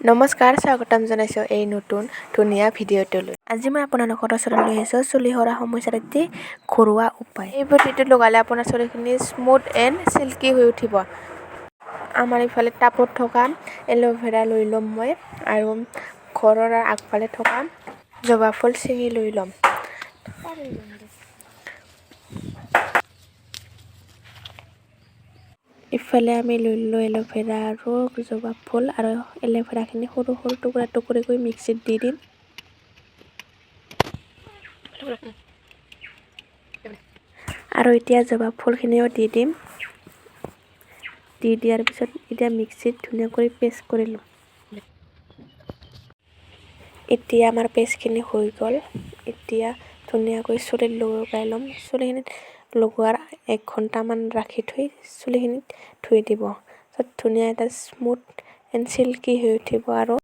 নমস্কাৰ, স্বাগতম জনাইছোঁ এই নতুন ধুনীয়া ভিডিঅ'টোলৈ। আজি মই আপোনালোকৰ ওচৰত লৈ আহিছোঁ চুলি সৰা সমস্যাৰ এটি ঘৰুৱা উপায়। এই পদ্ধতিটো লগালে আপোনাৰ চুলিখিনি স্মুথ এণ্ড চিল্কি হৈ উঠিব। আমাৰ ইফালে টাবত থকা এল'ভেৰা লৈ ল'ম মই আৰু ঘৰৰ আগফালে থকা জবা ফুল ছিঙি লৈ ল'ম। ইফালে আমি লৈ ল'লোঁ এল'ভেৰা আৰু জবা ফুল আৰু এল'ভেৰাখিনি সৰু সৰু টুকুৰা টুকুৰিকৈ মিক্সিত দি দিম। আৰু এতিয়া জবা ফুলখিনিও দি দিম। দি দিয়াৰ পিছত এতিয়া মিক্সিত ধুনীয়াকৈ পেষ্ট কৰি ল'ম। এতিয়া আমাৰ পেষ্টখিনি হৈ গ'ল। এতিয়া ধুনীয়াকৈ চুলিত লগাই ল'ম। চুলিখিনিত লগোৱাৰ 1 ঘণ্টামান ৰাখি থৈ চুলিখিনিত ধুই দিব। ধুনীয়া এটা স্মুথ এণ্ড চিল্কি হৈ উঠিব আৰু